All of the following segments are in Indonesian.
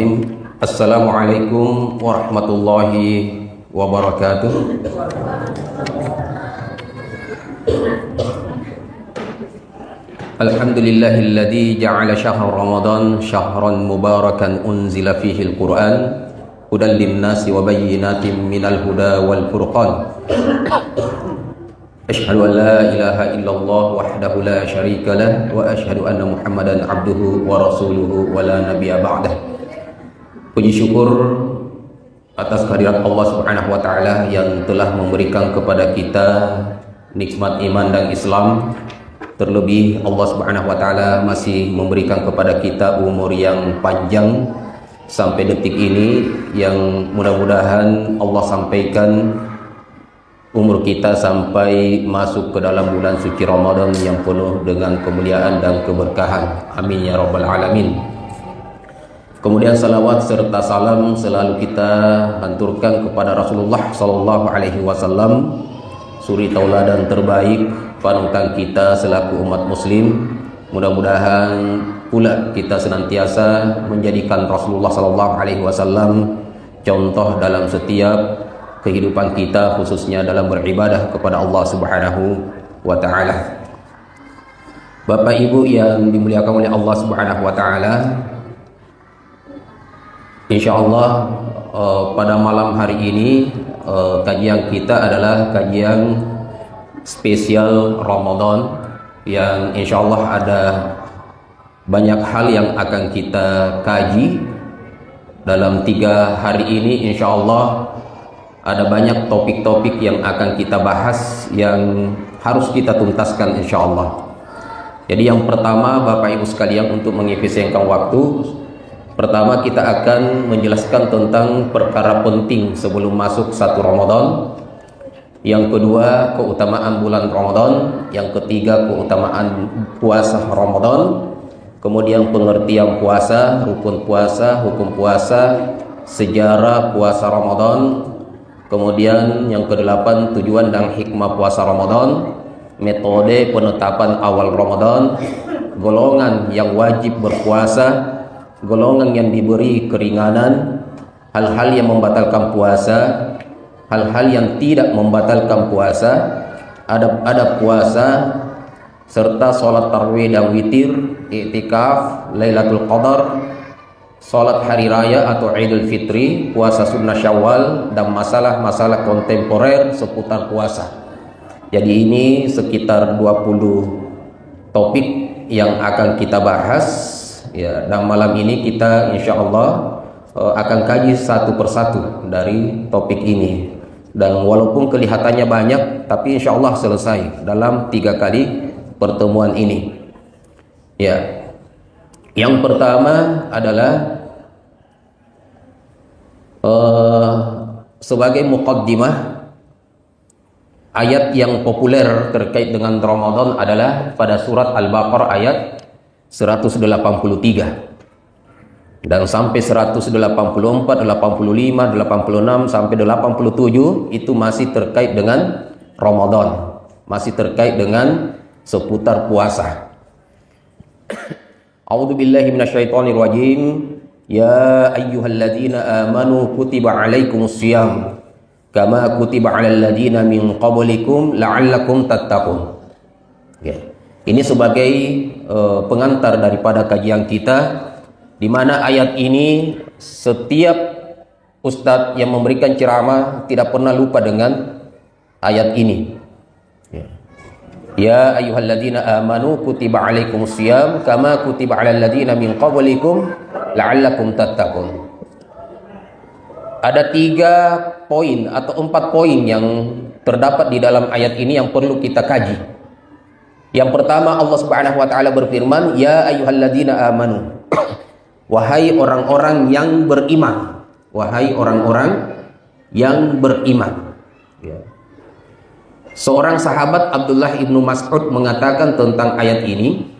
Bismillahirrahmanirrahim. Assalamualaikum warahmatullahi wabarakatuh. Alhamdulillahilladzi ja'ala syahr Ramadan syahran mubarakan unzila fihi al-Qur'an hudan lin-nasi wa bayyinatin minal huda wal furqan. Asyhadu an la ilaha illallah wahdahu la syarika lah wa asyhadu anna Muhammadan abduhu wa rasuluhu wa la nabiyya ba'dah. Puji syukur atas kehadirat Allah Subhanahu wa taala yang telah memberikan kepada kita nikmat iman dan Islam. Terlebih Allah Subhanahu wa taala masih memberikan kepada kita umur yang panjang sampai detik ini, yang mudah-mudahan Allah sampaikan umur kita sampai masuk ke dalam bulan suci Ramadan yang penuh dengan kemuliaan dan keberkahan. Amin ya rabbal alamin. Kemudian salawat serta salam selalu kita hanturkan kepada Rasulullah sallallahu alaihi wasallam, suri tauladan terbaik, panutan kita selaku umat muslim. Mudah-mudahan pula kita senantiasa menjadikan Rasulullah sallallahu alaihi wasallam contoh dalam setiap kehidupan kita, khususnya dalam beribadah kepada Allah Subhanahu wa taala. Bapak Ibu yang dimuliakan oleh Allah Subhanahu wa taala, insyaallah pada malam hari ini kajian kita adalah kajian spesial Ramadan, yang insyaallah ada banyak hal yang akan kita kaji dalam 3 hari ini. Insyaallah ada banyak topik-topik yang akan kita bahas yang harus kita tuntaskan insyaallah. Jadi yang pertama, Bapak Ibu sekalian, untuk mengefisienkan waktu, pertama kita akan menjelaskan tentang perkara penting sebelum masuk 1 Ramadan. Yang kedua, keutamaan bulan Ramadan. Yang ketiga, keutamaan puasa Ramadan. Kemudian pengertian puasa, rukun puasa, hukum puasa, sejarah puasa Ramadan. Kemudian yang ke-8, tujuan dan hikmah puasa Ramadan, metode penetapan awal Ramadan, golongan yang wajib berpuasa, golongan yang diberi keringanan, hal-hal yang membatalkan puasa, hal-hal yang tidak membatalkan puasa, adab-adab puasa, serta sholat tarawih dan witir, i'tikaf, Lailatul Qadar, sholat hari raya atau Idul Fitri, puasa sunnah Syawal, dan masalah-masalah kontemporer seputar puasa. Jadi ini sekitar 20 topik yang akan kita bahas ya, dan malam ini kita insyaallah akan kaji satu persatu dari topik ini. Dan walaupun kelihatannya banyak, tapi insyaallah selesai dalam 3 kali pertemuan ini. Ya. Yang pertama adalah sebagai muqaddimah, ayat yang populer terkait dengan Ramadan adalah pada surat Al-Baqarah ayat 183 dan sampai 184, 85, 86 sampai 87 itu masih terkait dengan Ramadan, masih terkait dengan seputar puasa. A'udzubillahi minasyaitonirrajim. Ya ayyuhalladzina amanu kutiba alaikumus syiyam kama kutiba alal ladzina min qablikum la'allakum tattaqun. Ya. Ini sebagai pengantar daripada kajian kita, di mana ayat ini setiap ustadz yang memberikan ceramah tidak pernah lupa dengan ayat ini. Ya ayyuhalladzina amanu kutiba alaikumus syiyam kama kutiba alal ladzina min qablikum la'allakum tattaqun. Ada 3 poin atau 4 poin yang terdapat di dalam ayat ini yang perlu kita kaji. Yang pertama, Allah Subhanahu wa taala berfirman, ya ayyuhalladzina amanu. Wahai orang-orang yang beriman. Wahai orang-orang yang beriman. Ya. Seorang sahabat, Abdullah ibnu Mas'ud, mengatakan tentang ayat ini,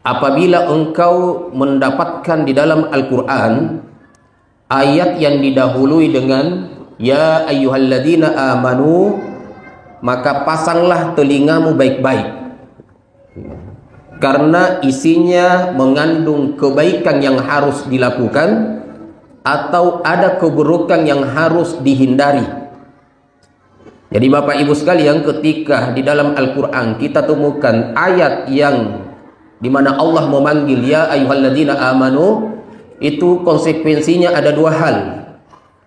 apabila engkau mendapatkan di dalam Al-Quran ayat yang didahului dengan ya ayyuhalladzina amanu, maka pasanglah telingamu baik-baik. karena isinya mengandung kebaikan yang harus dilakukan atau ada keburukan yang harus dihindari. Jadi Bapak Ibu sekalian, ketika di dalam Al-Quran kita temukan ayat yang dimana Allah memanggil ya ayyuhalladzina amanu, itu konsekuensinya ada dua hal.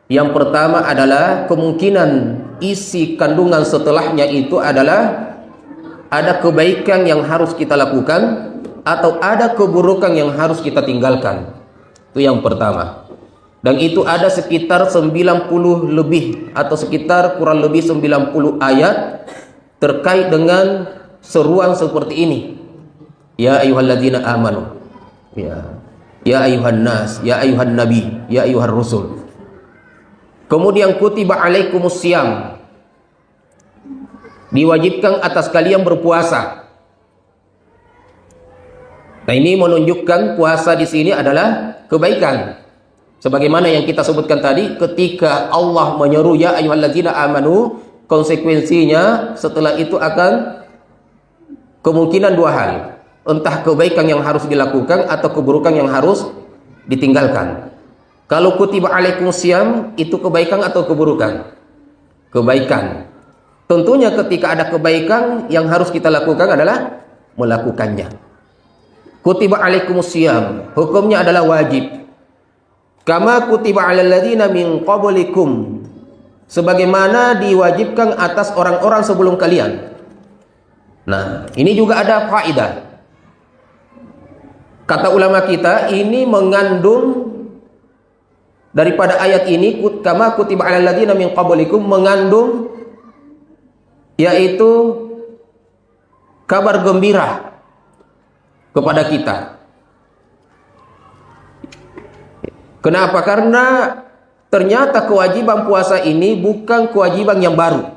Yang pertama adalah kemungkinan isi kandungan setelahnya itu adalah ada kebaikan yang harus kita lakukan atau ada keburukan yang harus kita tinggalkan. Itu yang pertama. Dan itu ada sekitar 90 lebih atau sekitar kurang lebih 90 ayat terkait dengan seruan seperti ini. Ya ayyuhalladzina amanu. Ya ayyuhan nas, ya ayyuhan nabi, ya ayyuhar rusul. Kemudian kutiba alaikumusiyam, diwajibkan atas kalian berpuasa. Nah, ini menunjukkan puasa di sini adalah kebaikan. Sebagaimana yang kita sebutkan tadi, ketika Allah menyeru ya ayyuhalladzina amanu, konsekuensinya setelah itu akan kemungkinan dua hal. Entah kebaikan yang harus dilakukan atau keburukan yang harus ditinggalkan. Kalau kutiba alaikumusiyam, itu kebaikan atau keburukan? Kebaikan. Tentunya ketika ada kebaikan, yang harus kita lakukan adalah melakukannya. Kutiba alaikumusiyam, hukumnya adalah wajib. Kama kutiba alal ladzina min qablikum, sebagaimana diwajibkan atas orang-orang sebelum kalian. Nah, ini juga ada faedah. Kata ulama kita, ini mengandung daripada ayat ini, kama kutiba alal ladzina min qablikum, mengandung yaitu kabar gembira kepada kita. Kenapa? Karena ternyata kewajiban puasa ini bukan kewajiban yang baru,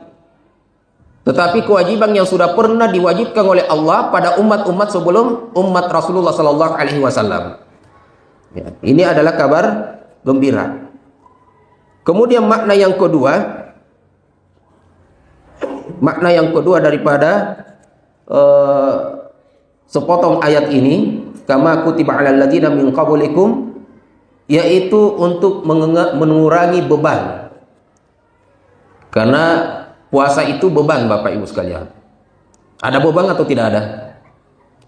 tetapi kewajiban yang sudah pernah diwajibkan oleh Allah pada umat-umat sebelum umat Rasulullah Sallallahu Alaihi Wasallam. Ya, ini adalah kabar gembira. Kemudian makna yang kedua daripada sepotong ayat ini, kama kutiba alal ladzina min qablikum, yaitu untuk mengurangi beban. Karena puasa itu beban, Bapak Ibu sekalian. Ada beban atau tidak ada?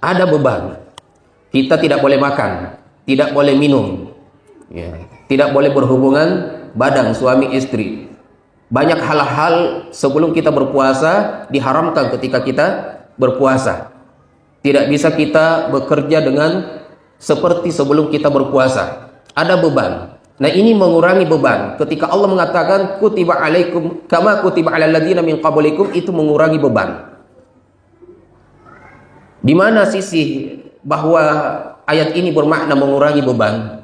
Ada beban. Kita tidak boleh makan, tidak boleh minum, ya, tidak boleh berhubungan badan suami istri. Banyak hal-hal sebelum kita berpuasa diharamkan ketika kita berpuasa. Tidak bisa kita bekerja dengan seperti sebelum kita berpuasa. Ada beban. Nah, ini mengurangi beban. Ketika Allah mengatakan kutiba alaikum kama kutiba alal ladzina min qablikum, itu mengurangi beban. Di mana sisi bahwa ayat ini bermakna mengurangi beban?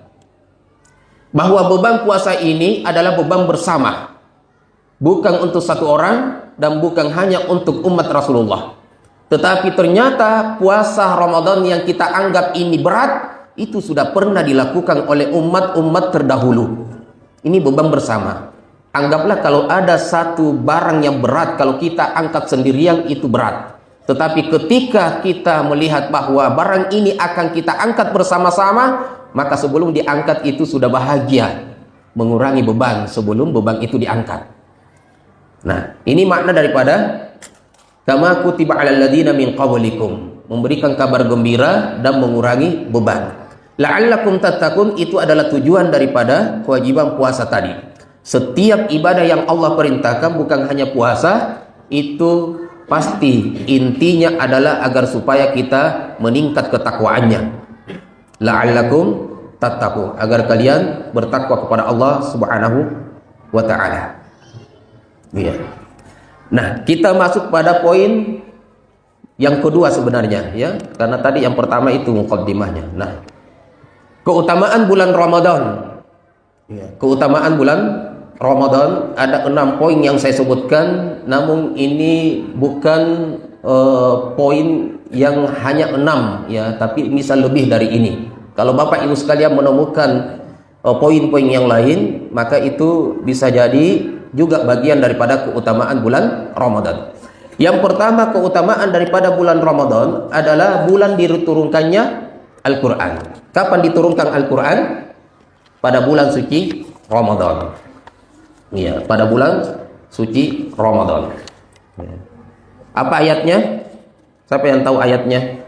Bahwa beban puasa ini adalah beban bersama. Bukan untuk satu orang dan bukan hanya untuk umat Rasulullah. Tetapi ternyata puasa Ramadan yang kita anggap ini berat, itu sudah pernah dilakukan oleh umat-umat terdahulu. Ini beban bersama. Anggaplah kalau ada satu barang yang berat, kalau kita angkat sendirian itu berat. Tetapi ketika kita melihat bahwa barang ini akan kita angkat bersama-sama, maka sebelum diangkat itu sudah bahagia, mengurangi beban sebelum beban itu diangkat. Nah, ini makna daripada kama kutiba alal ladzina min qablikum, memberikan kabar gembira dan mengurangi beban. La'allakum tattaqun, itu adalah tujuan daripada kewajiban puasa tadi. Setiap ibadah yang Allah perintahkan, bukan hanya puasa, itu pasti intinya adalah agar supaya kita meningkat ketakwaannya. La'allakum tattaqun, agar kalian bertakwa kepada Allah Subhanahu wa taala. Ya. Nah, kita masuk pada poin yang kedua sebenarnya, ya. Karena tadi yang pertama itu muqaddimahnya. Nah, keutamaan bulan Ramadan. Ya, keutamaan bulan Ramadan ada 6 poin yang saya sebutkan, namun ini bukan poin yang hanya 6, ya, tapi bisa lebih dari ini. Kalau Bapak Ibu sekalian menemukan poin-poin yang lain, maka itu bisa jadi juga bagian daripada keutamaan bulan Ramadan. Yang pertama, keutamaan daripada bulan Ramadan adalah bulan diturunkannya Al-Quran. Kapan diturunkan Al-Quran? Pada bulan suci Ramadan. Iya, pada bulan suci Ramadan. Apa ayatnya? Siapa yang tahu ayatnya?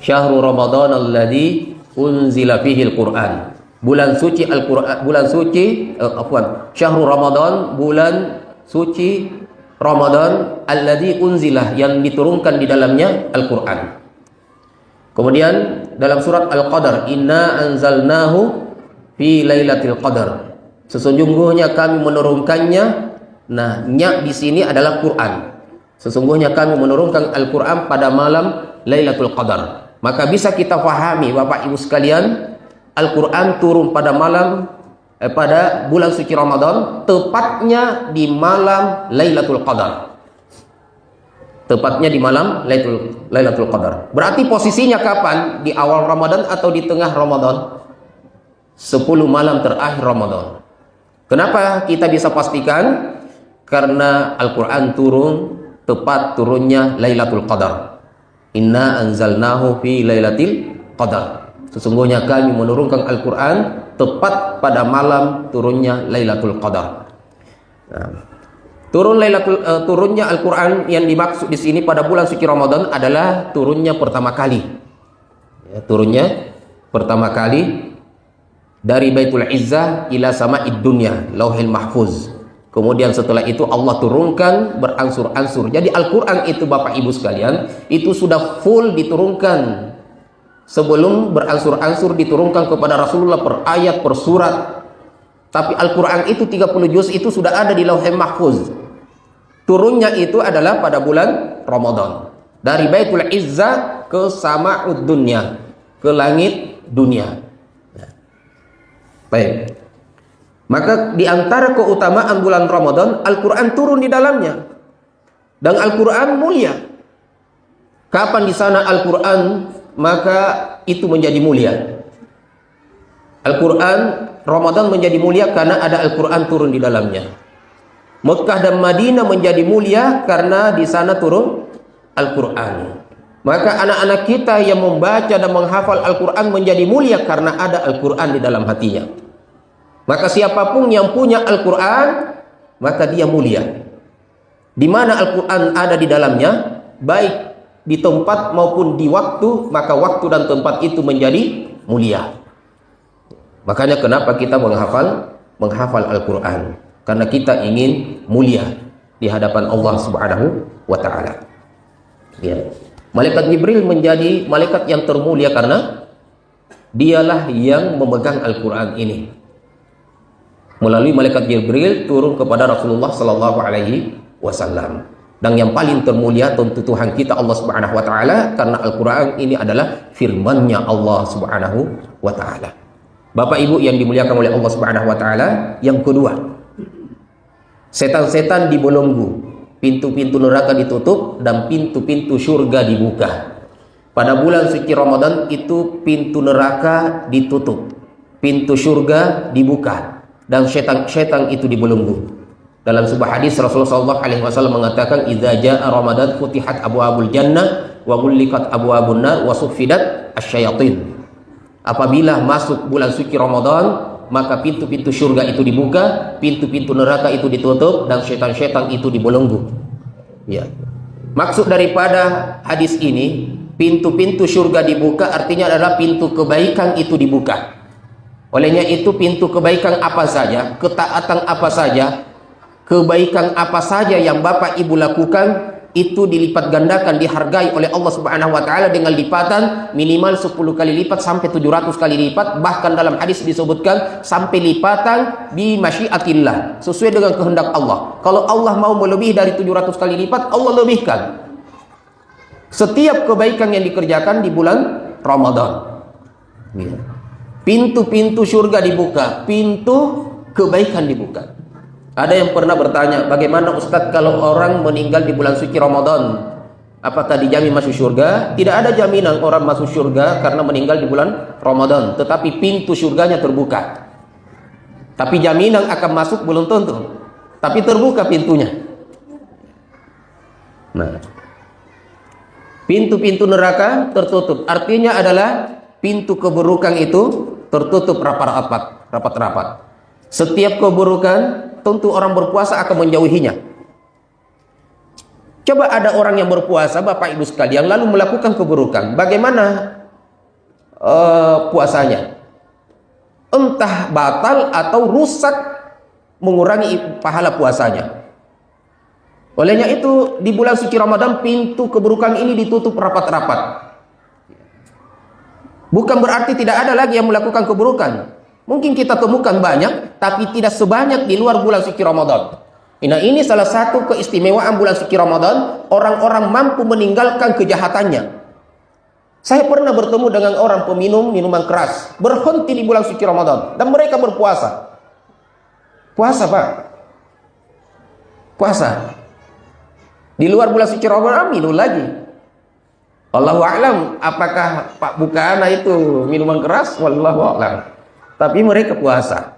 Syahrul Ramadan alladzi unzila fihi al-Quran. Bulan suci Al-Quran, Syahrul Ramadan, bulan suci Ramadan alladzi unzilah, yang diturunkan di dalamnya Al-Quran. Kemudian dalam surat Al-Qadar, inna anzalnahu fi lailatul qadar. Sesungguhnya kami menurunkannya. Nah, nya di sini adalah Quran. Sesungguhnya kami menurunkan Al-Quran pada malam Lailatul Qadar. Maka bisa kita pahami Bapak Ibu sekalian, Al-Quran turun pada pada bulan suci Ramadan, tepatnya di malam Lailatul Qadar. Tepatnya di malam Lailatul Qadar. Berarti posisinya kapan? Di awal Ramadan atau di tengah Ramadan? 10 malam terakhir Ramadan. Kenapa kita bisa pastikan? Karena Al-Quran turun tepat turunnya Lailatul Qadar. Inna anzalnahu fi lailatul qadar. Sesungguhnya kami menurunkan Al-Quran tepat pada malam turunnya Lailatul Qadar. Nah, turunnya Al-Quran yang dimaksud di sini pada bulan suci Ramadan adalah turunnya pertama kali. Ya, turunnya pertama kali dari Baitul Izzah ila Sama'id Dunya, Lauhil Mahfuz. Kemudian setelah itu Allah turunkan beransur-ansur. Jadi Al-Quran itu Bapak Ibu sekalian, itu sudah full diturunkan. Sebelum beransur-ansur diturunkan kepada Rasulullah per ayat, per surat. Tapi Al-Quran itu 30 juz itu sudah ada di Lauhul Mahfuz. Turunnya itu adalah pada bulan Ramadan. Dari Baitul Izzah ke Sama'ud Dunya, ke langit dunia. Baik. Maka di antara keutamaan bulan Ramadan, Al-Quran turun di dalamnya. Dan Al-Quran mulia. Kapan di sana Al-Quran, maka itu menjadi mulia. Al-Quran, Ramadan menjadi mulia karena ada Al-Quran turun di dalamnya. Mekah dan Madinah menjadi mulia karena di sana turun Al-Quran. Maka anak-anak kita yang membaca dan menghafal Al-Quran menjadi mulia karena ada Al-Quran di dalam hatinya. Maka siapapun yang punya Al-Quran, maka dia mulia. Di mana Al-Quran ada di dalamnya, baik di tempat maupun di waktu, maka waktu dan tempat itu menjadi mulia. Makanya kenapa kita menghafal Al-Quran? Karena kita ingin mulia di hadapan Allah Subhanahu wa Ta'ala. Ya. Malaikat Jibril menjadi malaikat yang termulia karena dialah yang memegang Al-Quran ini. Melalui malaikat Jibril turun kepada Rasulullah sallallahu alaihi wasallam. Dan yang paling termulia tentu Tuhan kita Allah Subhanahu wa taala, karena Al-Qur'an ini adalah firman-Nya Allah Subhanahu wa taala. Bapak Ibu yang dimuliakan oleh Allah Subhanahu wa taala, yang kedua, setan-setan dibelenggu, pintu-pintu neraka ditutup dan pintu-pintu surga dibuka. Pada bulan suci Ramadan itu pintu neraka ditutup, pintu surga dibuka, dan setan-setan itu dibelenggu. Dalam sebuah hadis Rasulullah SAW mengatakan, "Idza jaa Ramadan futihat abwaabul jannah wa ghulliqat abwaabun nar wa suffidat asyayatin." Apabila masuk bulan suci Ramadan, maka pintu-pintu surga itu dibuka, pintu-pintu neraka itu ditutup, dan setan-setan itu dibelenggu. Ya. Maksud daripada hadis ini, pintu-pintu surga dibuka artinya adalah pintu kebaikan itu dibuka. Olehnya itu pintu kebaikan apa saja, ketaatan apa saja, kebaikan apa saja yang Bapak Ibu lakukan, itu dilipat gandakan, dihargai oleh Allah Subhanahu wa taala dengan lipatan minimal 10 kali lipat sampai 700 kali lipat. Bahkan dalam hadis disebutkan sampai lipatan bi masyiatillah, sesuai dengan kehendak Allah. Kalau Allah mau melebihi dari 700 kali lipat, Allah lebihkan. Setiap kebaikan yang dikerjakan di bulan Ramadan. Pintu-pintu surga dibuka, pintu kebaikan dibuka. Ada yang pernah bertanya, bagaimana Ustadz kalau orang meninggal di bulan suci Ramadan, apakah dijamin masuk surga? Tidak ada jaminan orang masuk surga karena meninggal di bulan Ramadan, tetapi pintu surganya terbuka. Tapi jaminan akan masuk belum tentu, tapi terbuka pintunya. Nah, pintu-pintu neraka tertutup. Artinya adalah pintu keburukan itu tertutup rapat-rapat. Setiap keburukan tentu orang berpuasa akan menjauhinya. Coba ada orang yang berpuasa, Bapak Ibu sekalian, lalu melakukan keburukan. Bagaimana puasanya? Entah batal atau rusak, mengurangi pahala puasanya. Olehnya itu di bulan suci Ramadan pintu keburukan ini ditutup rapat-rapat. Bukan berarti tidak ada lagi yang melakukan keburukan. Mungkin kita temukan banyak, tapi tidak sebanyak di luar bulan suci Ramadan. Nah, ini salah satu keistimewaan bulan suci Ramadan, orang-orang mampu meninggalkan kejahatannya. Saya pernah bertemu dengan orang peminum minuman keras, berhenti di bulan suci Ramadan, dan mereka berpuasa. Puasa, Pak. Puasa. Di luar bulan suci Ramadan minum lagi. Allahu a'lam, apakah Pak Bukana itu minuman keras? Wallahu a'lam. Tapi mereka puasa.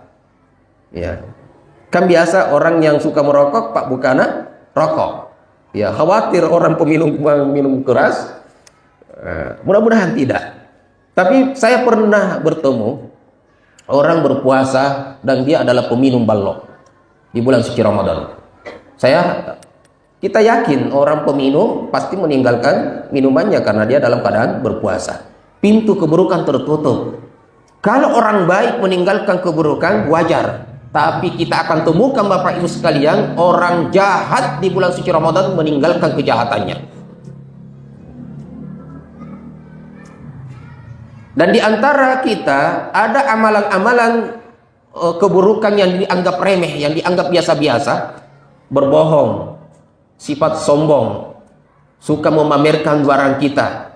Ya. Kan biasa orang yang suka merokok, Pak Bukana rokok. Ya, khawatir orang peminum minum keras. Mudah-mudahan tidak. Tapi saya pernah bertemu orang berpuasa dan dia adalah peminum balok di bulan suci Ramadan. Kita yakin orang peminum pasti meninggalkan minumannya karena dia dalam keadaan berpuasa. Pintu keburukan tertutup. Kalau orang baik meninggalkan keburukan wajar. Tapi kita akan temukan Bapak Ibu sekalian, orang jahat di bulan suci Ramadan meninggalkan kejahatannya. Dan di antara kita ada amalan-amalan keburukan yang dianggap remeh, yang dianggap biasa-biasa. Berbohong, sifat sombong, suka memamerkan barang kita,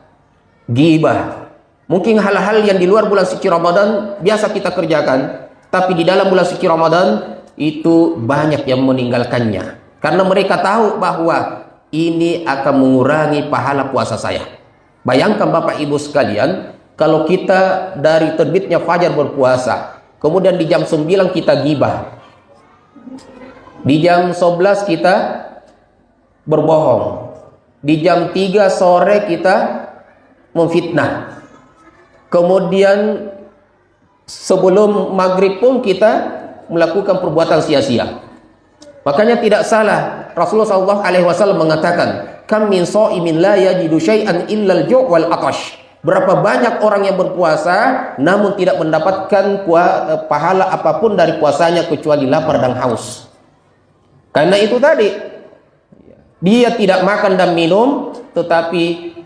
ghibah. Mungkin hal-hal yang di luar bulan suci Ramadan biasa kita kerjakan, tapi di dalam bulan suci Ramadan itu banyak yang meninggalkannya. Karena mereka tahu bahwa ini akan mengurangi pahala puasa saya. Bayangkan Bapak Ibu sekalian, kalau kita dari terbitnya fajar berpuasa, kemudian di jam 9 kita ghibah, di jam 11 kita berbohong, di jam 3 sore kita memfitnah, kemudian sebelum maghrib pun kita melakukan perbuatan sia-sia. Makanya tidak salah Rasulullah SAW mengatakan, kam min sha'imin la yajidu syai'an illal ju' wal atash. Berapa banyak orang yang berpuasa namun tidak mendapatkan pahala apapun dari puasanya kecuali lapar dan haus. Karena itu tadi, dia tidak makan dan minum, tetapi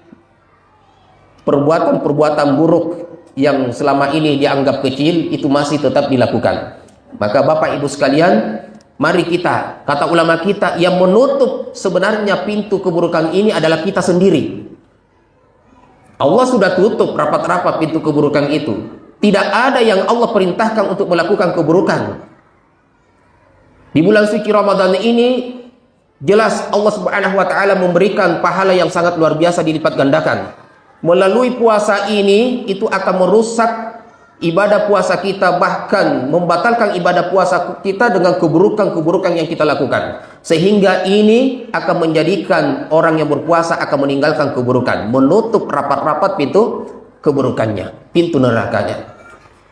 perbuatan-perbuatan buruk yang selama ini dianggap kecil itu masih tetap dilakukan. Maka Bapak Ibu sekalian, mari kita, kata ulama kita, yang menutup sebenarnya pintu keburukan ini adalah kita sendiri. Allah sudah tutup rapat-rapat pintu keburukan itu. Tidak ada yang Allah perintahkan untuk melakukan keburukan. Di bulan suci Ramadan ini jelas Allah Subhanahu wa taala memberikan pahala yang sangat luar biasa dilipat gandakan. Melalui puasa ini itu akan merusak ibadah puasa kita, bahkan membatalkan ibadah puasa kita dengan keburukan-keburukan yang kita lakukan. Sehingga ini akan menjadikan orang yang berpuasa akan meninggalkan keburukan, menutup rapat-rapat pintu keburukannya, pintu nerakanya.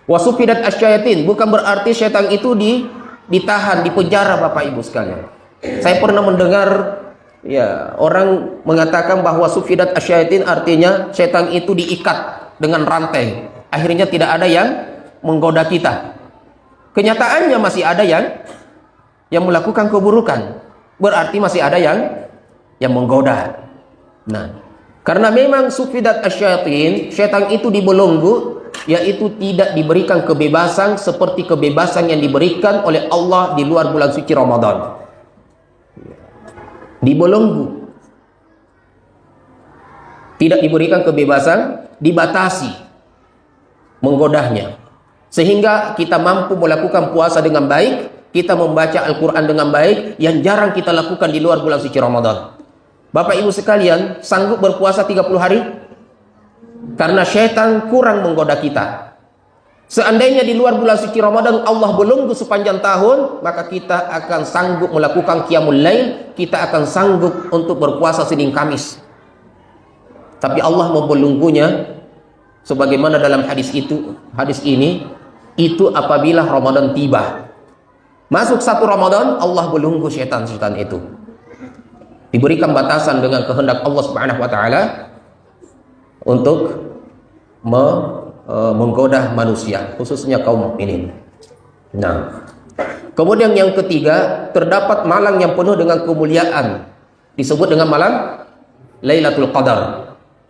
Wasufidat asyayatin, bukan berarti syaitan itu ditahan, dipenjara Bapak Ibu sekalian. Saya pernah mendengar orang mengatakan bahwa sufidat asyayatin artinya syaitan itu diikat dengan rantai. Akhirnya tidak ada yang menggoda kita. Kenyataannya masih ada yang melakukan keburukan. Berarti masih ada yang menggoda. Nah, karena memang sufidat asyayatin, syaitan itu dibelenggu, yaitu tidak diberikan kebebasan seperti kebebasan yang diberikan oleh Allah di luar bulan suci Ramadan. Dibelenggu, tidak diberikan kebebasan, dibatasi menggodahnya, sehingga kita mampu melakukan puasa dengan baik, kita membaca Al-Quran dengan baik, yang jarang kita lakukan di luar bulan suci Ramadan. Bapak Ibu sekalian, sanggup berpuasa 30 hari? Karena syaitan kurang menggoda kita. Seandainya di luar bulan suci Ramadan Allah belenggu sepanjang tahun, maka kita akan sanggup melakukan qiyamul lail, kita akan sanggup untuk berpuasa Senin Kamis. Tapi Allah membelenggunya sebagaimana dalam hadis ini itu apabila Ramadan tiba. Masuk satu Ramadan, Allah belenggu syaitan-syaitan itu. Diberikan batasan dengan kehendak Allah Subhanahu wa taala untuk menggoda manusia, khususnya kaum mukminin. Nah, kemudian yang ketiga, terdapat malam yang penuh dengan kemuliaan, disebut dengan malam Lailatul Qadar.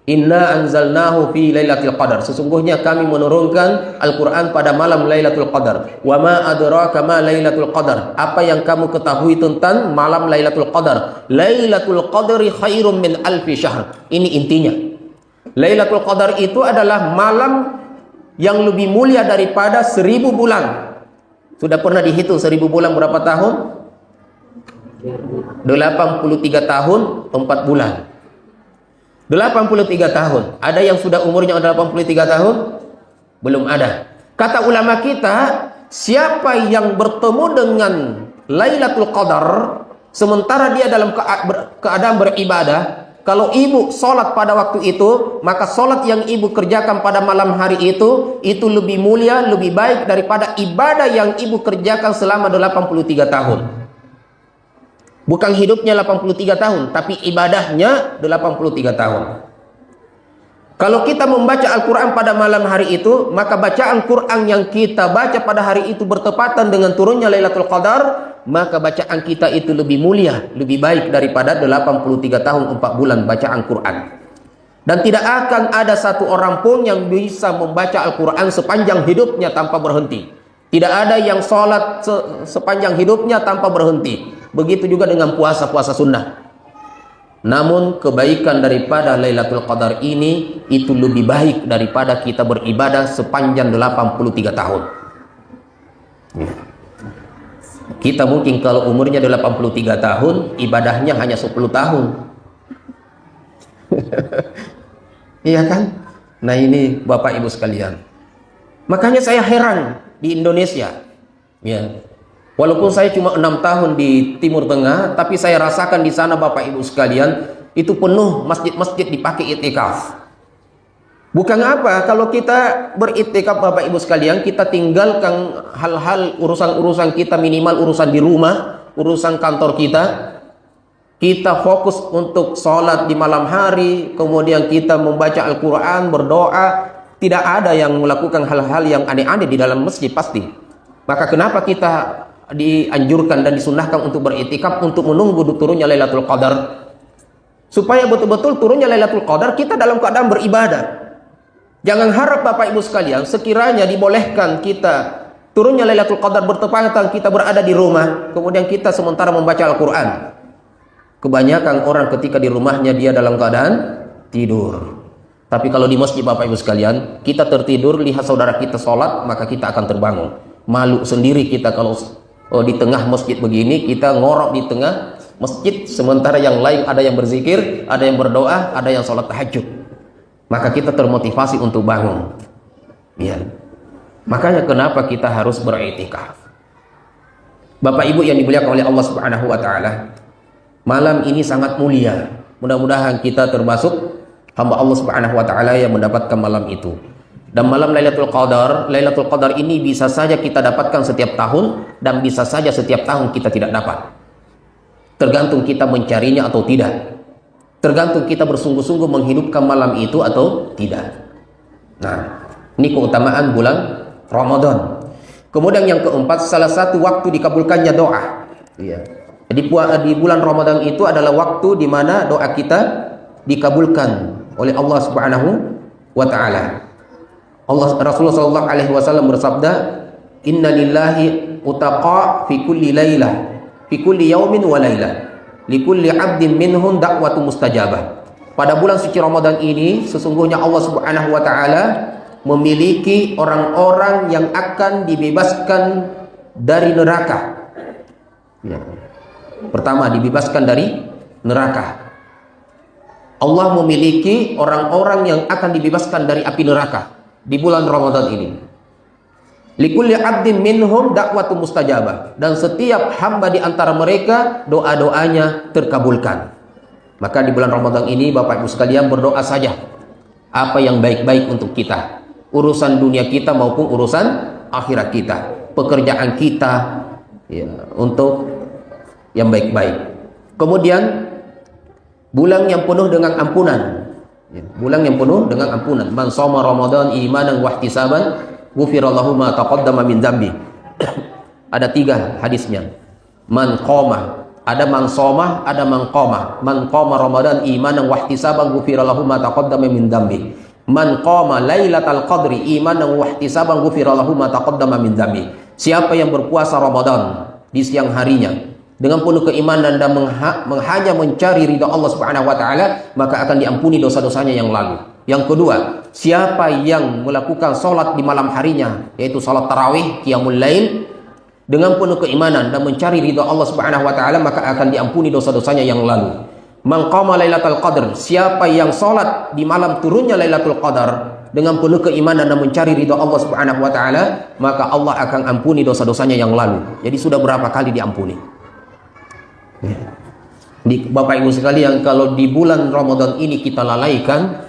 Inna anzalnahu fi Lailatul Qadar. Sesungguhnya kami menurunkan Al-Qur'an pada malam Lailatul Qadar. Wa ma adraka ma Lailatul Qadar. Apa yang kamu ketahui tentang malam Lailatul Qadar? Lailatul Qadri khairum min alfi syahr. Ini intinya. Lailatul Qadar itu adalah malam yang lebih mulia daripada 1000 bulan. Sudah pernah dihitung 1000 bulan berapa tahun? 83 tahun 4 bulan. 83 tahun. Ada yang sudah umurnya 83 tahun? Belum ada. Kata ulama kita, siapa yang bertemu dengan Lailatul Qadar sementara dia dalam keadaan beribadah, kalau ibu sholat pada waktu itu, maka sholat yang ibu kerjakan pada malam hari itu lebih mulia, lebih baik daripada ibadah yang ibu kerjakan selama 83 tahun. Bukan hidupnya 83 tahun, tapi ibadahnya 83 tahun. Kalau kita membaca Al-Quran pada malam hari itu, maka bacaan Quran yang kita baca pada hari itu bertepatan dengan turunnya Lailatul Qadar, maka bacaan kita itu lebih mulia, lebih baik daripada 83 tahun 4 bulan bacaan Quran. Dan tidak akan ada satu orang pun yang bisa membaca Al-Quran sepanjang hidupnya tanpa berhenti. Tidak ada yang sholat sepanjang hidupnya tanpa berhenti. Begitu juga dengan puasa-puasa sunnah. Namun kebaikan daripada Lailatul Qadar ini itu lebih baik daripada kita beribadah sepanjang 83 tahun. Kita mungkin kalau umurnya 83 tahun, ibadahnya hanya 10 tahun. Iya kan? Nah ini Bapak Ibu sekalian. Makanya saya heran di Indonesia. Ya. Walaupun saya cuma 6 tahun di Timur Tengah, tapi saya rasakan di sana Bapak Ibu sekalian, itu penuh masjid-masjid dipakai itikaf. Bukan apa, kalau kita beritikaf Bapak Ibu sekalian, kita tinggalkan hal-hal urusan-urusan kita, minimal urusan di rumah, urusan kantor kita. Kita fokus untuk sholat di malam hari, kemudian kita membaca Al-Quran, berdoa. Tidak ada yang melakukan hal-hal yang aneh-aneh di dalam masjid pasti. Maka kenapa kita dianjurkan dan disunnahkan untuk beritikaf, untuk menunggu turunnya Lailatul Qadar, supaya betul-betul turunnya Lailatul Qadar kita dalam keadaan beribadah. Jangan harap Bapak Ibu sekalian, sekiranya dibolehkan kita turunnya Lailatul Qadar bertepatan kita berada di rumah, kemudian kita sementara membaca Al-Quran. Kebanyakan orang ketika di rumahnya dia dalam keadaan tidur. Tapi kalau di masjid Bapak Ibu sekalian, kita tertidur, lihat saudara kita sholat, maka kita akan terbangun. Malu sendiri kita kalau di tengah masjid begini, kita ngorok di tengah masjid, sementara yang lain ada yang berzikir, ada yang berdoa, ada yang sholat tahajud. Maka kita termotivasi untuk bangun. Ya. Makanya kenapa kita harus beritikaf. Bapak Ibu yang dimuliakan oleh Allah Subhanahu wa taala, malam ini sangat mulia. Mudah-mudahan kita termasuk hamba Allah Subhanahu wa taala yang mendapatkan malam itu. Dan malam Lailatul Qadar ini bisa saja kita dapatkan setiap tahun, dan bisa saja setiap tahun kita tidak dapat. Tergantung kita mencarinya atau tidak. Tergantung kita bersungguh-sungguh menghidupkan malam itu atau tidak. Nah, ini keutamaan bulan Ramadan. Kemudian yang keempat, salah satu waktu dikabulkannya doa. Ya. Jadi di bulan Ramadan itu adalah waktu di mana doa kita dikabulkan oleh Allah Subhanahu wa taala. Rasulullah sallallahu alaihi wasallam bersabda, "Inna lillahi utaqa fi kulli lailah, fi kulli yaumin wa lailah, li kulli 'abdin minhum da'watu mustajabah." Pada bulan suci Ramadan ini sesungguhnya Allah Subhanahu wa taala memiliki orang-orang yang akan dibebaskan dari neraka. Ya. Pertama, dibebaskan dari neraka. Allah memiliki orang-orang yang akan dibebaskan dari api neraka di bulan Ramadan ini. Likulli 'abdin minhum da'watu mustajabah. Dan setiap hamba di antara mereka doa-doanya terkabulkan. Maka di bulan Ramadan ini Bapak Ibu sekalian berdoa saja apa yang baik-baik untuk kita. Urusan dunia kita maupun urusan akhirat kita. Pekerjaan kita ya, untuk yang baik-baik. Kemudian bulan yang penuh dengan ampunan. Ya, bulan yang penuh dengan ampunan. Man shoma Ramadan imanan wa ihtisaban ghufira lahu ma taqaddama min dzambi. Ada 3 hadisnya. Man qoma, ada man shoma, ada man qoma. Man qoma Ramadan imanan wa ihtisaban ghufira lahu ma taqaddama min dzambi. Man qama lailatal qadri imanan wa ihtisaban ghufira lahu ma taqaddama min dzambi. Siapa yang berpuasa Ramadan di siang harinya dengan penuh keimanan dan hanya mencari ridha Allah Subhanahu wa taala, maka akan diampuni dosa-dosanya yang lalu. Yang kedua, siapa yang melakukan salat di malam harinya, yaitu salat tarawih, qiyamul lail, dengan penuh keimanan dan mencari ridha Allah Subhanahu wa taala, maka akan diampuni dosa-dosanya yang lalu. Man qama lailatul qadar, siapa yang salat di malam turunnya Lailatul Qadar dengan penuh keimanan dan mencari ridha Allah Subhanahu wa taala, maka Allah akan ampuni dosa-dosanya yang lalu. Jadi sudah berapa kali diampuni? Bapak Ibu sekalian, kalau di bulan Ramadan ini kita lalaikan,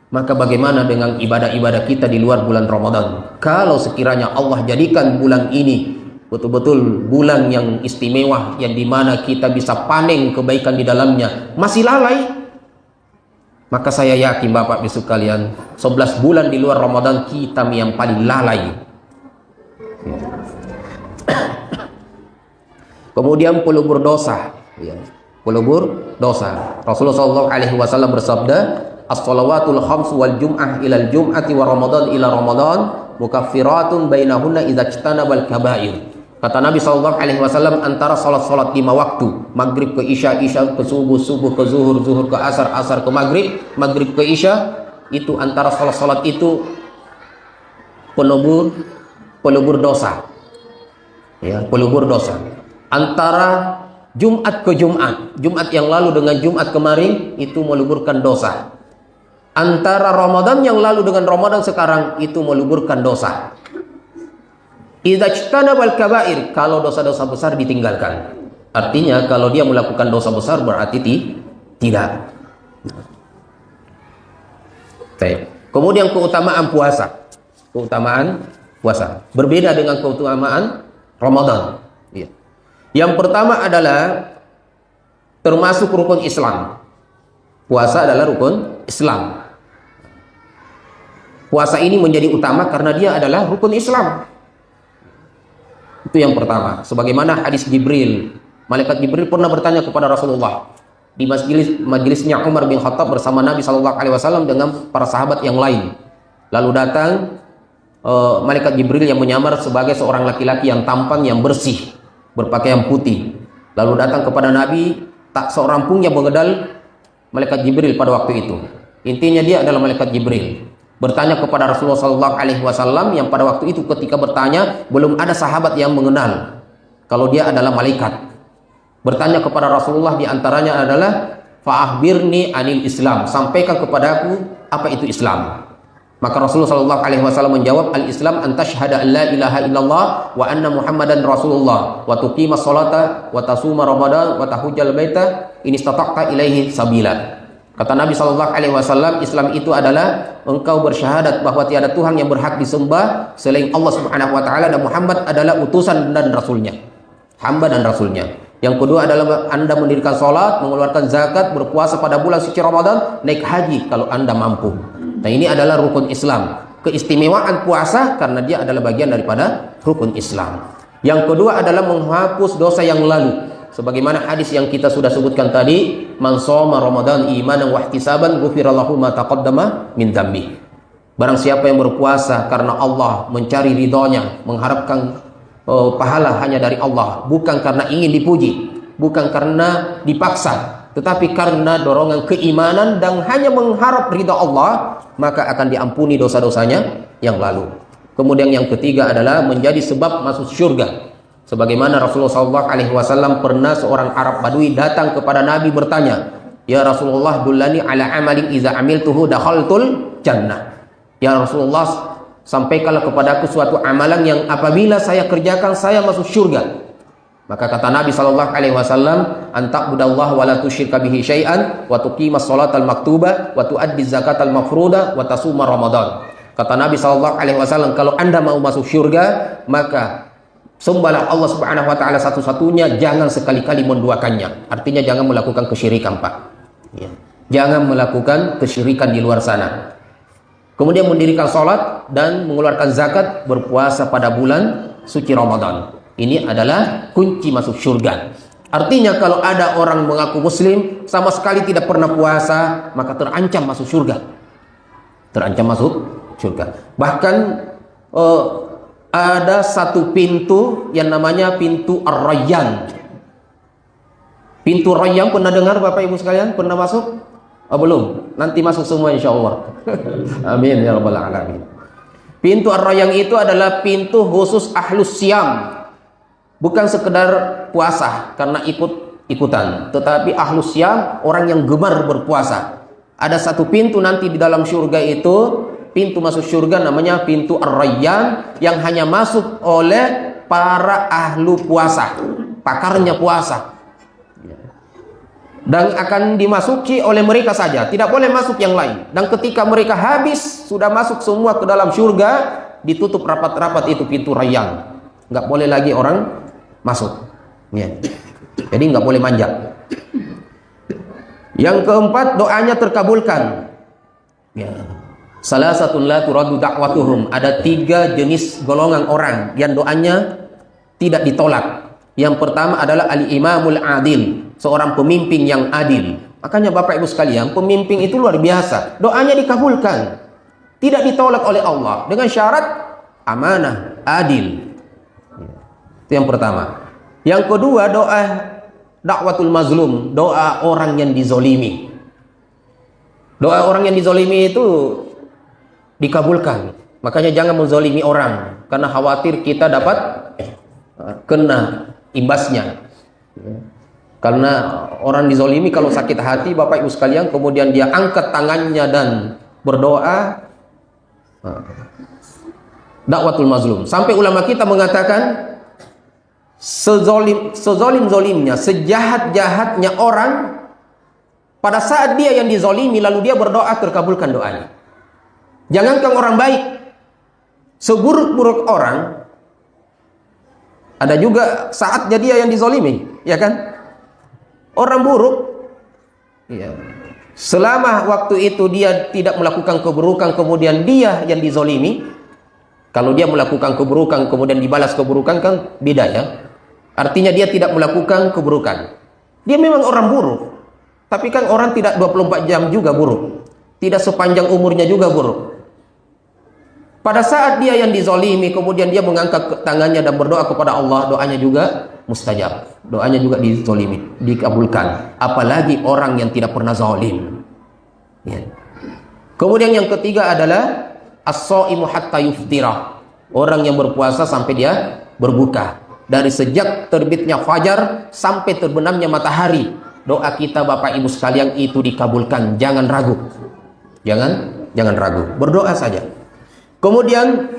maka bagaimana dengan ibadah-ibadah kita di luar bulan Ramadan? Kalau sekiranya Allah jadikan bulan ini betul-betul bulan yang istimewa, yang dimana kita bisa panen kebaikan di dalamnya, masih lalai, maka saya yakin Bapak Ibu sekalian, 11 bulan di luar Ramadan kita yang paling lalai. Kemudian pelubur dosa, ya. Pelubur dosa. Rasulullah SAW bersabda, as-salawatul khams wal jum'ah ilal jum'ati wa ramadan ila ramadan mukaffiratun bainahunna idza ijtanabal kaba'ir. Kata Nabi SAW, antara salat-salat 5 waktu, maghrib ke isya, isya ke subuh, subuh ke zuhur, zuhur ke asar, asar ke maghrib, maghrib ke isya, itu antara salat-salat itu pelubur dosa. Ya, pelubur dosa. Antara Jumat ke Jumat, Jumat yang lalu dengan Jumat kemarin, itu meluburkan dosa. Antara Ramadan yang lalu dengan Ramadan sekarang, itu meluburkan dosa. Idza ijtanabal kaba'ir, kalau dosa-dosa besar ditinggalkan. Artinya kalau dia melakukan dosa besar berarti tidak. Baik. Kemudian keutamaan puasa. Keutamaan puasa berbeda dengan keutamaan Ramadan. Ya. Yang pertama adalah termasuk rukun Islam. Puasa adalah rukun Islam. Puasa ini menjadi utama karena dia adalah rukun Islam. Itu yang pertama. Sebagaimana hadis Jibril, malaikat Jibril pernah bertanya kepada Rasulullah di majelisnya Umar bin Khattab bersama Nabi SAW dengan para sahabat yang lain. Lalu datang malaikat Jibril yang menyamar sebagai seorang laki-laki yang tampan, yang bersih, berpakaian putih. Lalu datang kepada Nabi, tak seorang pun yang mengenal malaikat Jibril pada waktu itu. Intinya dia adalah malaikat Jibril. Bertanya kepada Rasulullah SAW, yang pada waktu itu ketika bertanya belum ada sahabat yang mengenal kalau dia adalah malaikat. Bertanya kepada Rasulullah diantaranya adalah fa'akhbirni anil Islam, sampaikan kepadaku apa itu Islam. Maka Rasulullah SAW menjawab, al-Islam an tashhada an la ilaha illallah wa anna Muhammadan Rasulullah wa tuqimas salata wa tasuma Ramadan wa tahujjal baita in istata'ta ilaihi sabila. Kata Nabi SAW, Islam itu adalah engkau bersyahadat bahwa tiada Tuhan yang berhak disembah selain Allah Subhanahu wa taala dan Muhammad adalah utusan dan rasulnya, hamba dan rasulnya. Yang kedua adalah Anda mendirikan salat, mengeluarkan zakat, berpuasa pada bulan suci Ramadan, naik haji kalau Anda mampu. Nah, ini adalah rukun Islam. Keistimewaan puasa karena dia adalah bagian daripada rukun Islam. Yang kedua adalah menghapus dosa yang lalu. Sebagaimana hadis yang kita sudah sebutkan tadi, man shoma Ramadan imanan wa ihtisaban ghufira lahu ma taqaddama min dzambi. Barang siapa yang berpuasa karena Allah, mencari ridhonya, mengharapkan pahala hanya dari Allah, bukan karena ingin dipuji, bukan karena dipaksa, tetapi karena dorongan keimanan dan hanya mengharap ridha Allah, maka akan diampuni dosa-dosanya yang lalu. Kemudian yang ketiga adalah menjadi sebab masuk surga. Sebagaimana Rasulullah SAW pernah seorang Arab Badui datang kepada Nabi bertanya, ya Rasulullah dullani ala amalin iza amiltuhu dakhaltul jannah. Ya Rasulullah, sampaikanlah kepadaku suatu amalan yang apabila saya kerjakan saya masuk surga. Maka kata Nabi sallallahu alaihi wasallam, "Anta'budallaha wa la tusyrika bihi syai'an wa tuqimas shalatal maktubah wa tu'addiz zakatal mafruḍah wa tasuma ramadan." Kata Nabi sallallahu alaihi wasallam, kalau Anda mau masuk surga, maka sembahlah Allah Subhanahu wa taala satu-satunya, jangan sekali-kali menduakannya. Artinya jangan melakukan kesyirikan, Pak. Ya. Jangan melakukan kesyirikan di luar sana. Kemudian mendirikan salat dan mengeluarkan zakat, berpuasa pada bulan suci Ramadan. Ini adalah kunci masuk surga. Artinya kalau ada orang mengaku muslim sama sekali tidak pernah puasa, maka terancam masuk surga. Terancam masuk surga. Bahkan ada satu pintu yang namanya pintu Ar-Rayyan. Pintu Rayyan pernah dengar Bapak Ibu sekalian? Pernah masuk? Oh, belum. Nanti masuk semua insyaallah. Amin ya rabbal alamin. Pintu Ar-Rayyan itu adalah pintu khusus ahlus siyam. Bukan sekedar puasa karena ikut-ikutan, tetapi ahlus syam, orang yang gemar berpuasa. Ada satu pintu nanti di dalam surga itu, pintu masuk surga namanya pintu Ar-Rayyan, yang hanya masuk oleh para ahlu puasa, pakarnya puasa. Dan akan dimasuki oleh mereka saja, tidak boleh masuk yang lain. Dan ketika mereka habis, sudah masuk semua ke dalam surga, ditutup rapat-rapat itu pintu Rayyan. Nggak boleh lagi orang masuk, ya. Jadi nggak boleh manjat. Yang keempat, doanya terkabulkan. Ya. Salah satu la turaddu da'watuhum. Ada 3 jenis golongan orang yang doanya tidak ditolak. Yang pertama adalah al-imamul adil, seorang pemimpin yang adil. Makanya Bapak Ibu sekalian, pemimpin itu luar biasa. Doanya dikabulkan, tidak ditolak oleh Allah dengan syarat amanah, adil. Itu yang pertama. Yang kedua, doa dakwatul mazlum, doa orang yang dizolimi. Doa orang yang dizolimi itu dikabulkan. Makanya jangan menzolimi orang, karena khawatir kita dapat kena imbasnya. Karena orang dizolimi kalau sakit hati Bapak Ibu sekalian, kemudian dia angkat tangannya dan berdoa, dakwatul mazlum. Sampai ulama kita mengatakan, sezolim-zolimnya, sejahat-jahatnya orang, pada saat dia yang dizolimi lalu dia berdoa, terkabulkan doanya. Jangankan orang baik, seburuk-buruk orang, ada juga saatnya dia yang dizolimi, ya kan? Orang buruk, ya. Selama waktu itu dia tidak melakukan keburukan, kemudian dia yang dizolimi. Kalau dia melakukan keburukan kemudian dibalas keburukan, kan beda, ya. Artinya dia tidak melakukan keburukan. Dia memang orang buruk, tapi kan orang tidak 24 jam juga buruk, tidak sepanjang umurnya juga buruk. Pada saat dia yang dizolimi, kemudian dia mengangkat tangannya dan berdoa kepada Allah, doanya juga mustajab, doanya juga dizolimi, dikabulkan. Apalagi orang yang tidak pernah zalim, ya. Kemudian yang ketiga adalah as-shaimu hatta yuftira, orang yang berpuasa sampai dia berbuka. Dari sejak terbitnya fajar sampai terbenamnya matahari, doa kita Bapak Ibu sekalian itu dikabulkan. Jangan ragu, jangan ragu, berdoa saja. Kemudian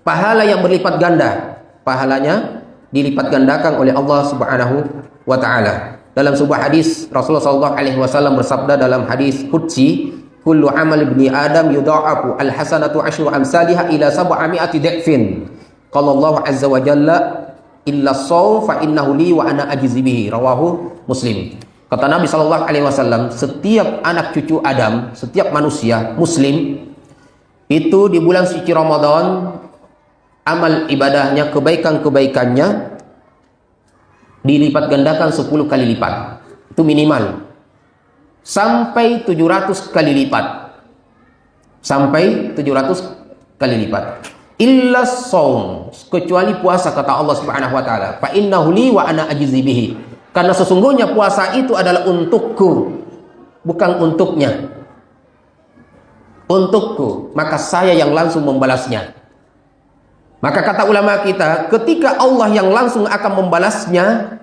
pahala yang berlipat ganda, pahalanya dilipat gandakan oleh Allah Subhanahu wa taala. Dalam sebuah hadis Rasulullah sallallahu alaihi wasallam bersabda dalam hadis qudsi, kullu amal ibni adam yudha'afu al-hasanatu asyru amsalihha ila 700 dha'fin. Qala Allah azza wa jalla illa shaum fa innahu li wa ana ajzi bihi, rawahu Muslim. Kata Nabi sallallahu alaihi wasallam, setiap anak cucu Adam, setiap manusia muslim itu di bulan suci Ramadan, amal ibadahnya, kebaikan-kebaikannya dilipat gandakan 10 kali lipat. Itu minimal. Sampai 700 kali lipat. Sampai 700 kali lipat. Illa shaum, kecuali puasa, kata Allah Subhanahu wa taala, fa innahu li wa ana ajzi bihi. Karena sesungguhnya puasa itu adalah untukku, bukan untuknya. Untukku, maka saya yang langsung membalasnya. Maka kata ulama kita, ketika Allah yang langsung akan membalasnya,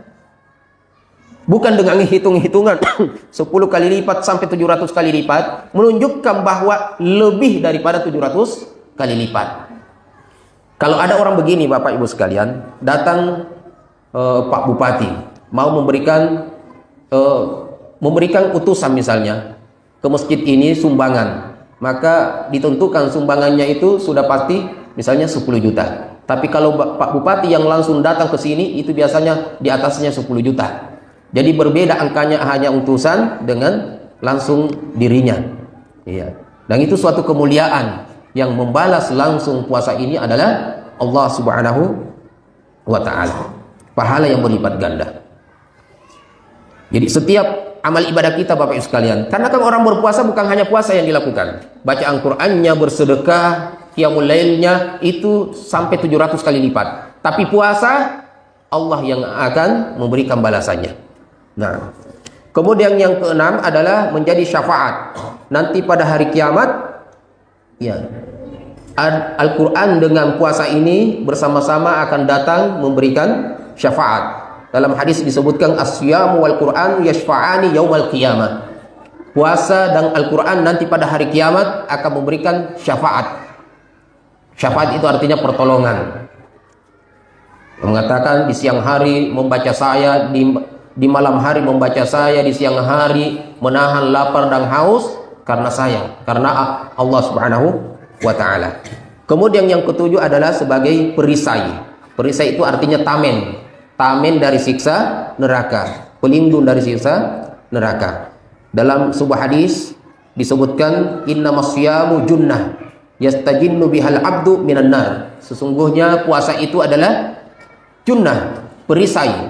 bukan dengan hitung-hitungan 10 kali lipat sampai 700 kali lipat, menunjukkan bahwa lebih daripada 700 kali lipat. Kalau ada orang begini Bapak Ibu sekalian, datang Pak Bupati mau memberikan utusan misalnya ke masjid ini sumbangan, maka ditentukan sumbangannya itu sudah pasti misalnya 10 juta. Tapi kalau Pak Bupati yang langsung datang ke sini itu biasanya di atasnya 10 juta. Jadi berbeda angkanya hanya utusan dengan langsung dirinya. Iya. Dan itu suatu kemuliaan. Yang membalas langsung puasa ini adalah Allah Subhanahu wa ta'ala. Pahala yang berlipat ganda. Jadi setiap amal ibadah kita Bapak Ibu sekalian, karena kan orang berpuasa bukan hanya puasa yang dilakukan, bacaan Qur'annya, bersedekah, qiyamul lailnya itu sampai 700 kali lipat. Tapi puasa Allah yang akan memberikan balasannya. Nah, kemudian yang keenam adalah menjadi syafaat. Nanti pada hari kiamat, ya, Al-Quran dengan puasa ini bersama-sama akan datang memberikan syafaat. Dalam hadis disebutkan as-siyamu wal Quran yashfa'ani yaumal qiyamah. Puasa dan Al-Quran nanti pada hari kiamat akan memberikan syafaat. Syafaat itu artinya pertolongan. Mengatakan di siang hari membaca saya, di malam hari membaca saya, di siang hari menahan lapar dan haus karena saya, karena Allah Subhanahu wa ta'ala. Kemudian yang ketujuh adalah sebagai perisai. Perisai itu artinya tamen. Tamen dari siksa neraka, pelindung dari siksa neraka. Dalam sebuah hadis disebutkan innamas siyamu junnah yastajinnu bihal abdu minan nar. Sesungguhnya puasa itu adalah junnah, perisai,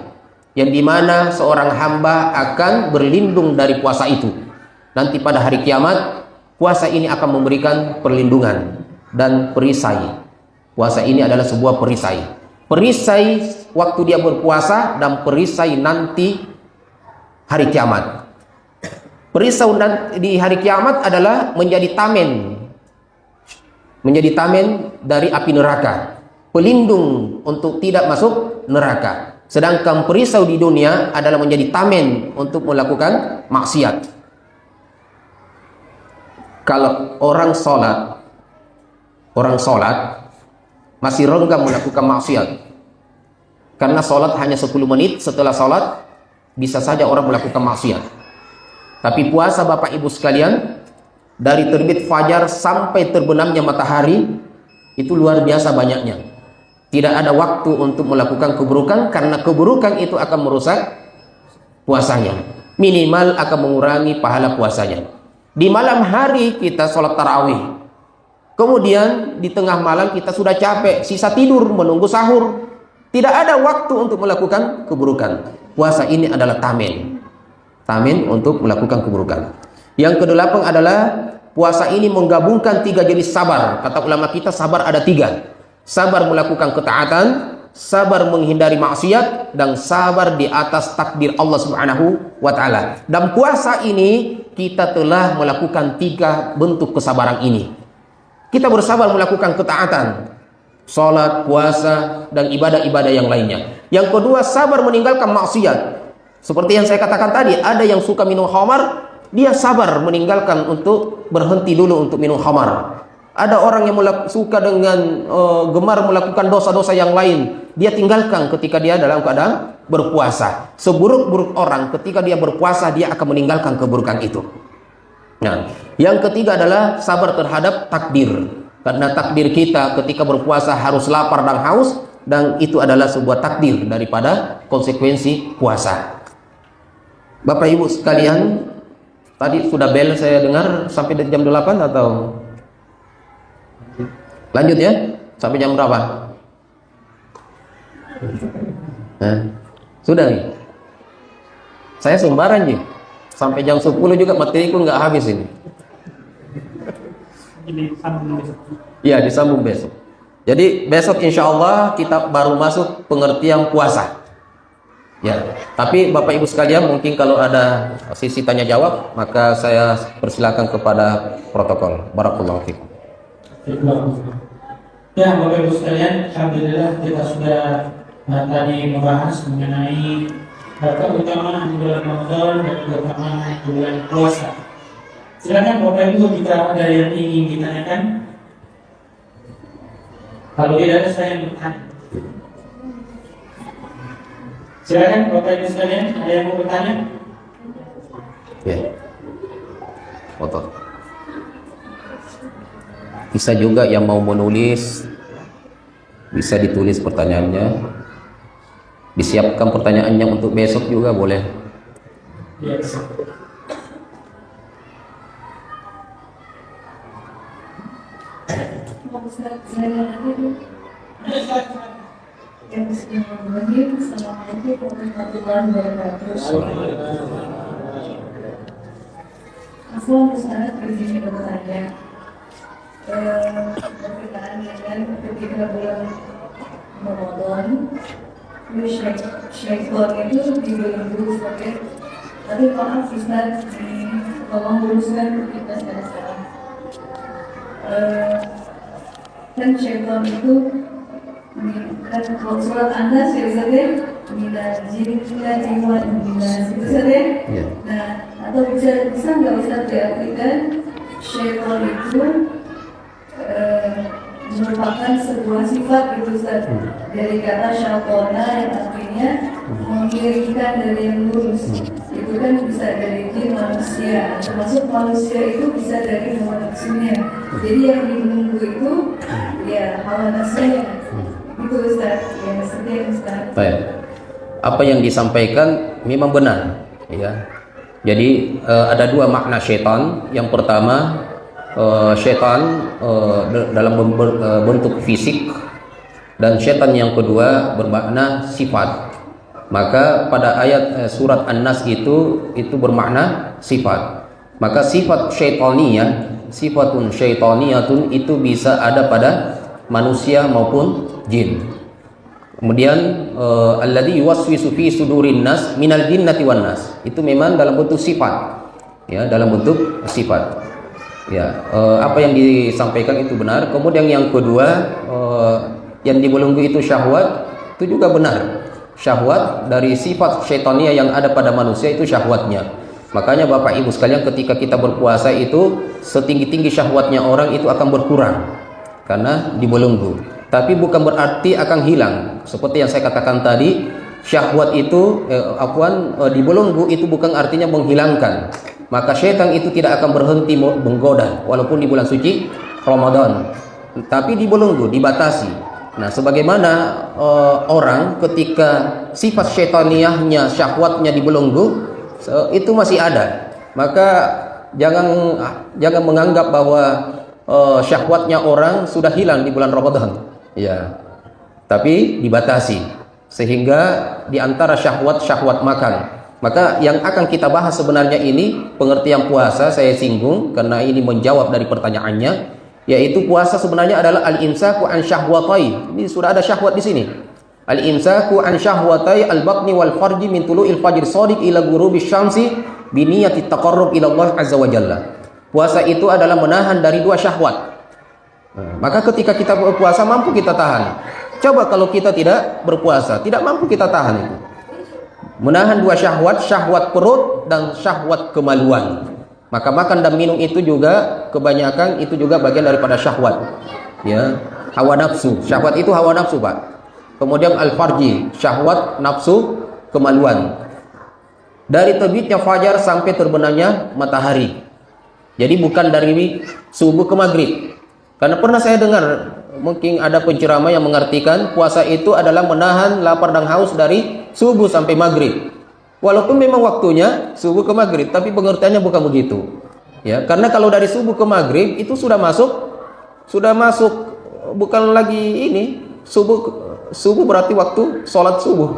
yang dimana seorang hamba akan berlindung dari puasa itu. Nanti pada hari kiamat puasa ini akan memberikan perlindungan dan perisai. Puasa ini adalah sebuah perisai. Perisai waktu dia berpuasa dan perisai nanti hari kiamat. Perisai di hari kiamat adalah menjadi tamen. Menjadi tamen dari api neraka. Pelindung untuk tidak masuk neraka. Sedangkan perisai di dunia adalah menjadi tamen untuk melakukan maksiat. Kalau orang sholat masih renggang melakukan maksiat, karena sholat hanya 10 menit, setelah sholat bisa saja orang melakukan maksiat. Tapi puasa Bapak Ibu sekalian, dari terbit fajar sampai terbenamnya matahari itu luar biasa banyaknya. Tidak ada waktu untuk melakukan keburukan, karena keburukan itu akan merusak puasanya, minimal akan mengurangi pahala puasanya. Di malam hari kita sholat tarawih, kemudian di tengah malam kita sudah capek, sisa tidur menunggu sahur. Tidak ada waktu untuk melakukan keburukan. Puasa ini adalah tamen. Tamen untuk melakukan keburukan. Yang kedelapan adalah puasa ini menggabungkan 3 jenis sabar. Kata ulama kita sabar ada 3. Sabar melakukan ketaatan, sabar menghindari maksiat, dan sabar di atas takdir Allah Subhanahu wa ta'ala. Dan puasa ini kita telah melakukan 3 bentuk kesabaran ini. Kita bersabar melakukan ketaatan, sholat, puasa, dan ibadah-ibadah yang lainnya. Yang kedua, sabar meninggalkan maksiat. Seperti yang saya katakan tadi, ada yang suka minum khamar, dia sabar meninggalkan untuk berhenti dulu untuk minum khamar. Ada orang yang suka dengan gemar melakukan dosa-dosa yang lain, dia tinggalkan ketika dia dalam keadaan berpuasa. Seburuk-buruk orang ketika dia berpuasa, dia akan meninggalkan keburukan itu. Nah, yang ketiga adalah sabar terhadap takdir. Karena takdir kita ketika berpuasa harus lapar dan haus, dan itu adalah sebuah takdir daripada konsekuensi puasa. Bapak Ibu sekalian, tadi sudah bel saya dengar sampai jam 8 atau lanjut ya? Sampai jam berapa? Nah, sudah nih. Saya sembaran nih. Sampai jam 10 juga materiku nggak habis ini. Iya, disambung besok. Jadi besok insya Allah kita baru masuk pengertian puasa. Ya, tapi Bapak Ibu sekalian mungkin kalau ada sisi tanya jawab, maka saya persilakan kepada protokol. Barakallahu fikum. Ya, Bapak Ibu sekalian, alhamdulillah kita sudah tadi membahas mengenai keutamaan bulan Ramadan dan keutamaan bulan puasa. Silakan Bapak Ibu jika ada yang ingin ditanyakan. Kalau tidak ada saya yang bertanya. Silakan Bapak Ibu sekalian, ada yang mau bertanya? Ya. Foto. Bisa juga yang mau menulis, bisa ditulis pertanyaannya. Disiapkan pertanyaannya untuk besok juga boleh. Ya, bisa. Assalamualaikum warahmatullahi wabarakatuh. Aku Ustaz begini bertanya berkenaan dengan ketika bulan Ramadan syaitan itu dibelenggu sebagai, tapi maaf Ustaz, tolong luruskan kita sekarang. Kan syaitan itu kan kalau surat An-Nas ya Ustaz ya, minal jinnati wal ins itu Ustaz ya. Nah, atau bisa nggak Ustaz diartikan syaitan itu merupakan sebuah sifat gitu Ustaz, dari kata syaitona yang artinya mengiringkan dari yang lurus. Itu kan bisa dari jin manusia, termasuk manusia itu bisa dari hawa nafsunya. Jadi yang menunggu itu ya hawa nafsunya. Itu Ustaz, ya seperti Ustaz. Baik. Apa yang disampaikan memang benar, ya. Jadi ada dua makna syaitan. Yang pertama, syaitan dalam bentuk fisik, dan syaitan yang kedua bermakna sifat. Maka pada ayat surat An-Nas itu bermakna sifat. Maka sifat syaitaniyah, sifatun syaitaniyatun itu bisa ada pada manusia maupun jin. Kemudian alladzi yuwaswisu fi sudurin nas minal jinnati wan nas, itu memang dalam bentuk sifat, ya, dalam bentuk sifat, ya. Apa yang disampaikan itu benar. Kemudian yang kedua, yang dibelenggu itu syahwat, itu juga benar. Syahwat dari sifat syaitania yang ada pada manusia itu syahwatnya. Makanya Bapak Ibu sekalian, ketika kita berpuasa itu setinggi-tinggi syahwatnya orang itu akan berkurang karena dibelenggu. Tapi bukan berarti akan hilang. Seperti yang saya katakan tadi, syahwat itu dibelenggu itu bukan artinya menghilangkan. Maka syaitan itu tidak akan berhenti menggoda walaupun di bulan suci Ramadan. Tapi dibelenggu, dibatasi. Nah, sebagaimana orang ketika sifat syaitaniyahnya, syahwatnya dibelenggu, itu masih ada. Maka jangan menganggap bahwa syahwatnya orang sudah hilang di bulan Ramadan, ya. Tapi dibatasi, sehingga di antara syahwat makan. Maka yang akan kita bahas sebenarnya ini pengertian puasa, saya singgung karena ini menjawab dari pertanyaannya, yaitu puasa sebenarnya adalah al-imsaku an syahwatai. Ini sudah ada syahwat di sini. Al-imsaku an syahwatai al-batni wal farji min tulu'il fajr shadiq ila ghurubi syamsi bi niyati taqarrub ila Allah azza wa jalla. Puasa itu adalah menahan dari dua syahwat. Maka ketika kita berpuasa mampu kita tahan. Coba kalau kita tidak berpuasa, tidak mampu kita tahan itu. Menahan dua syahwat, syahwat perut dan syahwat kemaluan. Maka makan dan minum itu juga kebanyakan itu juga bagian daripada syahwat, ya. Hawa nafsu, syahwat itu hawa nafsu, Pak. Kemudian al-farji, syahwat nafsu kemaluan. Dari terbitnya fajar sampai terbenamnya matahari. Jadi bukan dari subuh ke maghrib. Karena pernah saya dengar mungkin ada penceramah yang mengartikan puasa itu adalah menahan lapar dan haus dari subuh sampai maghrib. Walaupun memang waktunya subuh ke maghrib, tapi pengertiannya bukan begitu, ya. Karena kalau dari subuh ke maghrib itu sudah masuk, bukan lagi ini subuh berarti waktu sholat subuh.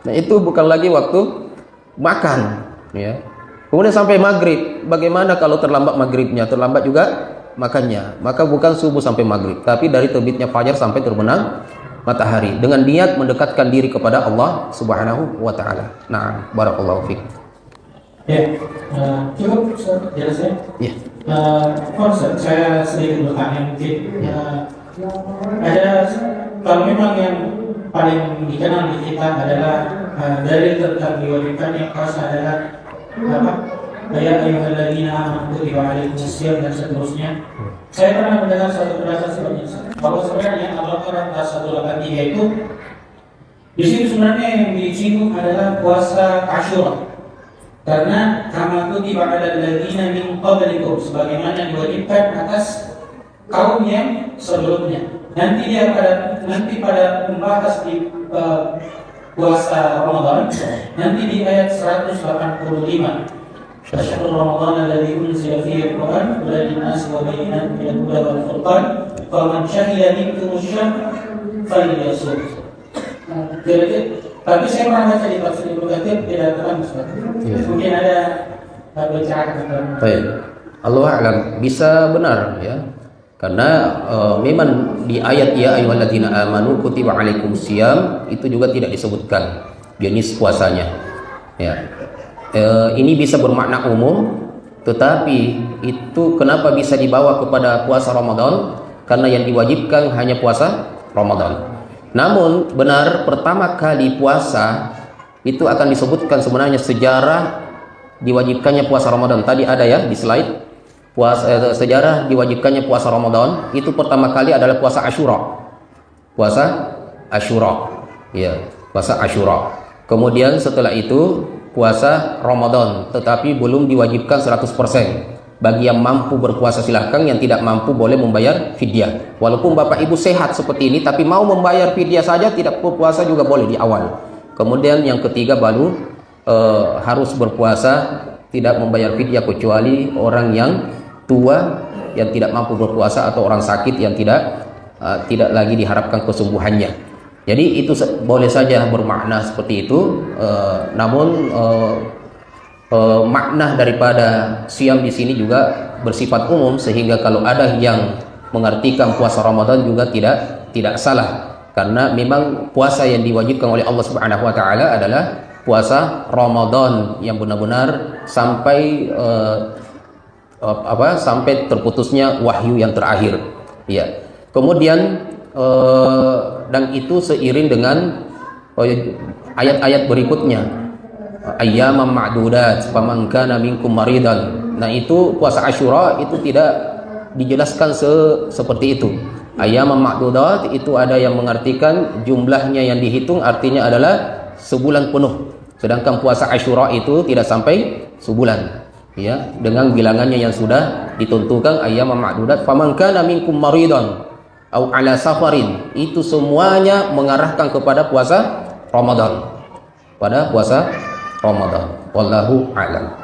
Nah, itu bukan lagi waktu makan, ya. Kemudian sampai maghrib, bagaimana kalau terlambat maghribnya, terlambat juga makannya? Maka bukan subuh sampai maghrib, tapi dari terbitnya fajar sampai terbenam matahari, dengan niat mendekatkan diri kepada Allah Subhanahu wa taala. Nah, barakallahu fiik. Ya, cukup jelasnya. Ya. Saya sedikit bertanya mungkin. Ada, kalau memang yang paling dikenal di kita adalah dari tentang diwajibkan yang khas adalah apa? Ya ayyuhalladzina amanu kutiba alaikumus syiyam dan seterusnya. Saya pernah mendengar satu pendapat seperti bahwa sebenarnya Al-Baqarah 183 itu di situ sebenarnya yang disinggung adalah puasa Asyura. Karena kama kutiba 'alal ladzina min qablikum, sebagaimana diwajibkan atas kaum yang sebelumnya. Nanti pada membahas di puasa Ramadan nanti di ayat 185. Syahrul Ramadan alladzi unzila fihi al-Qur'an hudan lin-nasi wa bayyinatin minal huda wal furqan faman syahida minkum asy-syahr falyasum. Tapi saya pernah baca di tafsir Ibnu Katsir tidak terang. Mungkin ada bacaan. Baik. Allah a'lam, bisa benar ya. Karena memang di ayat ya ayyuhalladzina amanu kutiba alaikumusiyam itu juga tidak disebutkan jenis puasanya. Ya. Ini bisa bermakna umum, tetapi itu kenapa bisa dibawa kepada puasa Ramadan? Karena yang diwajibkan hanya puasa Ramadan. Namun benar pertama kali puasa itu akan disebutkan sebenarnya sejarah diwajibkannya puasa Ramadan. Tadi ada ya di slide. Sejarah diwajibkannya puasa Ramadan itu pertama kali adalah puasa Asyura. Puasa Asyura. Ya, puasa Asyura. Kemudian setelah itu puasa Ramadan, tetapi belum diwajibkan 100%. Bagi yang mampu berpuasa silahkan, yang tidak mampu boleh membayar fidyah. Walaupun Bapak Ibu sehat seperti ini tapi mau membayar fidyah saja, tidak berpuasa juga boleh di awal. Kemudian yang ketiga baru harus berpuasa, tidak membayar fidyah kecuali orang yang tua yang tidak mampu berpuasa atau orang sakit yang tidak lagi diharapkan kesembuhannya. Jadi itu boleh saja bermakna seperti itu. Namun makna daripada siam di sini juga bersifat umum, sehingga kalau ada yang mengartikan puasa Ramadan juga tidak salah, karena memang puasa yang diwajibkan oleh Allah Subhanahu wa taala adalah puasa Ramadan yang benar-benar sampai sampai terputusnya wahyu yang terakhir. Ya. Kemudian dan itu seiring dengan ayat-ayat berikutnya. Ayyaman ma'dudat faman kana minkum maridan. Nah, itu puasa Asyura itu tidak dijelaskan seperti itu. Ayyaman ma'dudat itu ada yang mengartikan jumlahnya yang dihitung artinya adalah sebulan penuh. Sedangkan puasa Asyura itu tidak sampai sebulan. Ya, dengan bilangannya yang sudah ditentukan ayyaman ma'dudat faman kana minkum maridan au ala safarin, itu semuanya mengarahkan kepada puasa Ramadan. Pada puasa Ramadan. Wallahu a'lam.